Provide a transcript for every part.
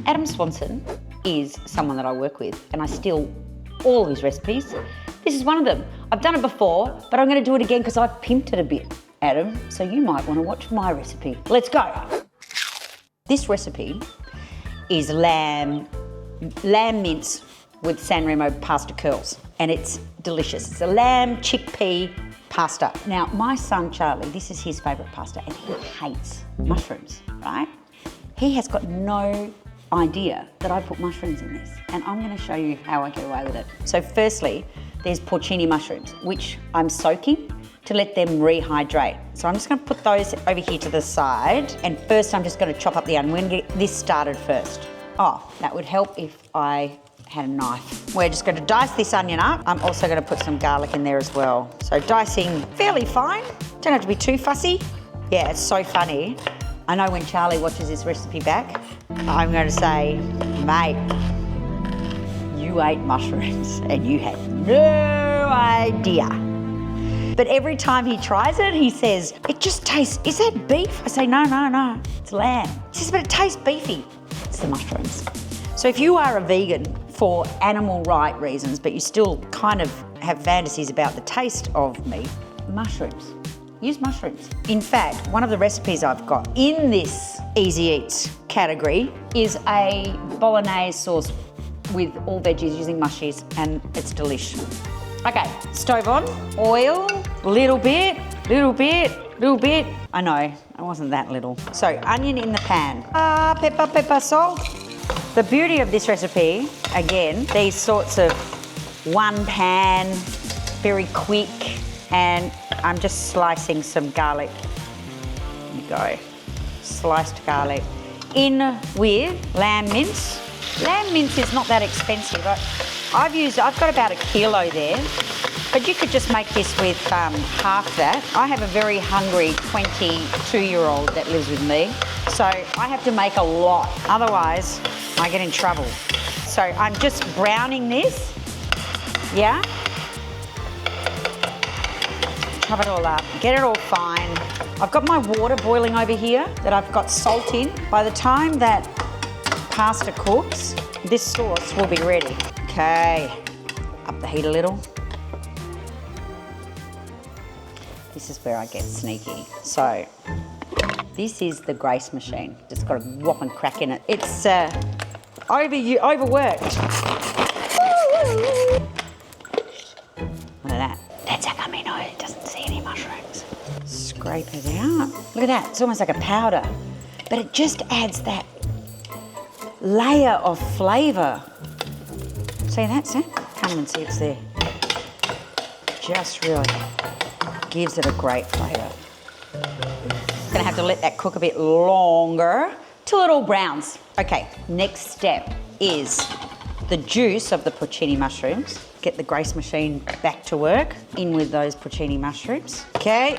Adam Swanson is someone that I work with and I steal all of his recipes. This is one of them. I've done it before, but I'm going to do it again because I've pimped it a bit, Adam. So you might want to watch my recipe. Let's go. This recipe is lamb mince with San Remo pasta curls, and it's delicious. It's a lamb chickpea pasta. Now, my son Charlie, this is his favourite pasta, and he hates mushrooms, right? He has got no idea that I put mushrooms in this, and I'm going to show you how I get away with it. So firstly, there's porcini mushrooms, which I'm soaking to let them rehydrate. So I'm just going to put those over here to the side, and first I'm just going to chop up the onion. We're going to get this started first. Oh, that would help if I had a knife. We're just going to dice this onion up. I'm also going to put some garlic in there as well. So dicing fairly fine. Don't have to be too fussy. Yeah, it's so funny. I know when Charlie watches this recipe back, I'm going to say, mate, you ate mushrooms and you had no idea. But every time he tries it, he says, it just tastes, is that beef? I say, no, it's lamb. He says, but it tastes beefy. It's the mushrooms. So if you are a vegan for animal right reasons, but you still kind of have fantasies about the taste of meat, mushrooms. Use mushrooms. In fact, one of the recipes I've got in this easy eats category is a bolognese sauce with all veggies using mushies, and it's delish. Okay, stove on, oil, little bit. I know, it wasn't that little. So onion in the pan. Pepper, salt. The beauty of this recipe, again, these sorts of one pan, very quick, and I'm just slicing some garlic. There you go. Sliced garlic. In with lamb mince. Lamb mince is not that expensive. I've got about 1 kilo there, but you could just make this with half that. I have a very hungry 22-year-old that lives with me, so I have to make a lot, otherwise I get in trouble. So I'm just browning this, yeah? Chop it all up, get it all fine. I've got my water boiling over here that I've got salt in. By the time that pasta cooks, this sauce will be ready. Okay, up the heat a little. This is where I get sneaky. So, this is the Grace machine. Just got a whopping crack in it. It's overworked. Look at that. That's how come he knows he doesn't see any mushrooms. Scrape it out. Look at that, it's almost like a powder. But it just adds that layer of flavour. See that, see? Can't even see it's there. Just really gives it a great flavour. Gonna have to let that cook a bit longer till it all browns. Okay, next step is the juice of the porcini mushrooms. Get the Grace machine back to work. In with those porcini mushrooms. Okay.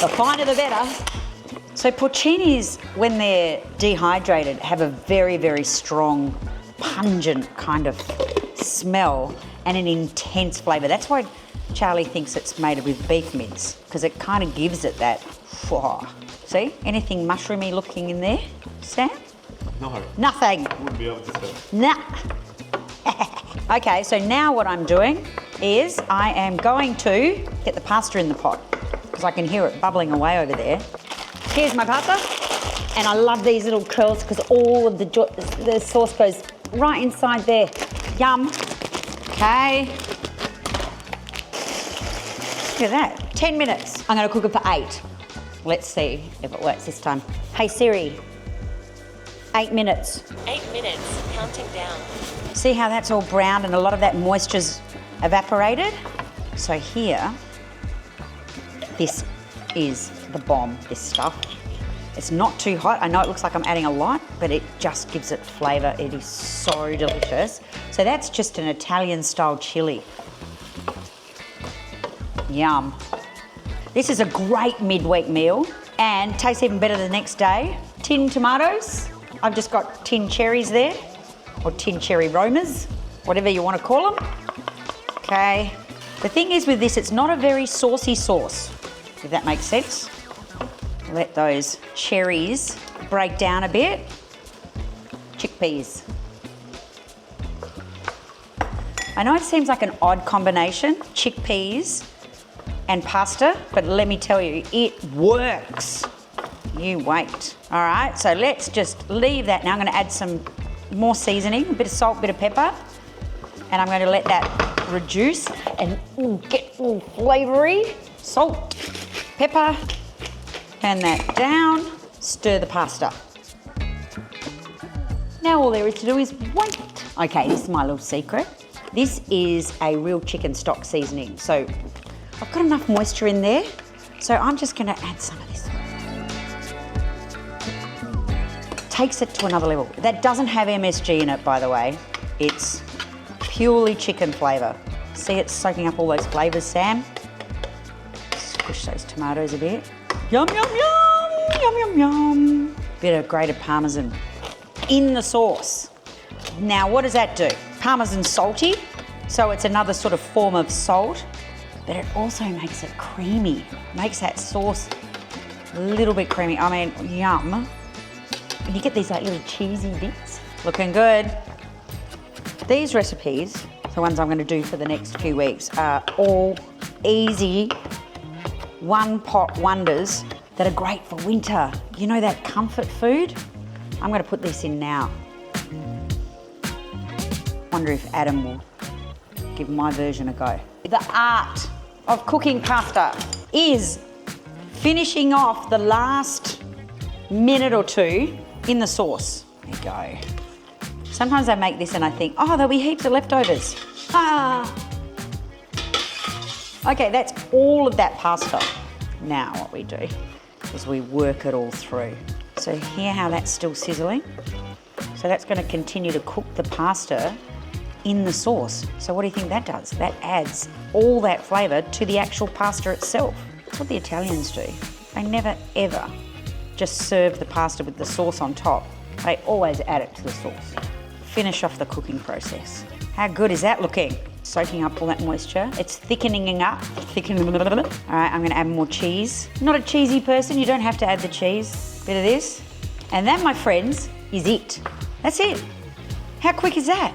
The finer the better. So porcinis, when they're dehydrated, have a very, very strong, pungent kind of smell and an intense flavour. That's why Charlie thinks it's made with beef mince, because it kind of gives it that, see? Anything mushroomy looking in there, Sam? No. Nothing. Wouldn't be able to tell. Nah. Okay, so now what I'm doing is I am going to get the pasta in the pot, because I can hear it bubbling away over there. Here's my pasta, and I love these little curls because all of the sauce goes right inside there. Yum. Okay. Look at that, 10 minutes. I'm gonna cook it for 8. Let's see if it works this time. Hey Siri, 8 minutes. 8 minutes, counting down. See how that's all browned and a lot of that moisture's evaporated? So here, this is the bomb, this stuff. It's not too hot. I know it looks like I'm adding a lot, but it just gives it flavour. It is so delicious. So that's just an Italian style chili. Yum. This is a great midweek meal and tastes even better the next day. Tin tomatoes. I've just got tin cherries there, or tin cherry romas, whatever you want to call them. Okay. The thing is with this, it's not a very saucy sauce, if that makes sense. Let those cherries break down a bit. Chickpeas. I know it seems like an odd combination, chickpeas and pasta, but let me tell you, it works. You wait. All right, so let's just leave that now. I'm gonna add some more seasoning, a bit of salt, a bit of pepper, and I'm gonna let that reduce and get all flavory. Salt, pepper, turn that down, stir the pasta. Now all there is to do is wait. Okay, this is my little secret. This is a real chicken stock seasoning. So I've got enough moisture in there, so I'm just gonna add some of this. Takes it to another level. That doesn't have MSG in it, by the way. It's purely chicken flavour. See, it's soaking up all those flavours, Sam. Squish those tomatoes a bit. Yum, yum, yum, yum, yum, yum. Bit of grated Parmesan in the sauce. Now, what does that do? Parmesan's salty, so it's another sort of form of salt, but it also makes it creamy. Makes that sauce a little bit creamy. I mean, yum. And you get these like little cheesy bits. Looking good. These recipes, the ones I'm going to do for the next few weeks, are all easy one-pot wonders that are great for winter. You know that comfort food? I'm going to put this in now. Wonder if Adam will give my version a go. The art of cooking pasta is finishing off the last minute or two in the sauce. There you go. Sometimes I make this and I think, oh, there'll be heaps of leftovers. Okay, that's all of that pasta. Now what we do is we work it all through. So hear how that's still sizzling? So that's going to continue to cook the pasta in the sauce. So what do you think that does? That adds all that flavour to the actual pasta itself. That's what the Italians do. They never ever just serve the pasta with the sauce on top. They always add it to the sauce. Finish off the cooking process. How good is that looking? Soaking up all that moisture. It's thickening up. All right, I'm gonna add more cheese. Not a cheesy person, you don't have to add the cheese. Bit of this. And that, my friends, is it. That's it. How quick is that?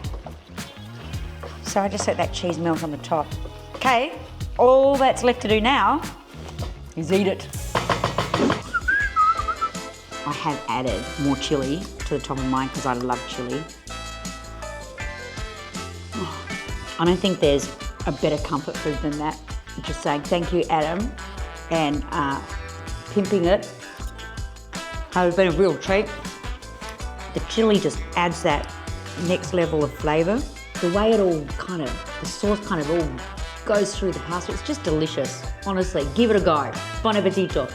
So I just let that cheese melt on the top. Okay, all that's left to do now is eat it. I have added more chilli to the top of mine because I love chilli. I don't think there's a better comfort food than that. I'm just saying thank you, Adam, and pimping it. It's been a real treat. The chilli just adds that next level of flavour. The way it all the sauce kind of all goes through the pasta, it's just delicious. Honestly, give it a go. Bon appetito.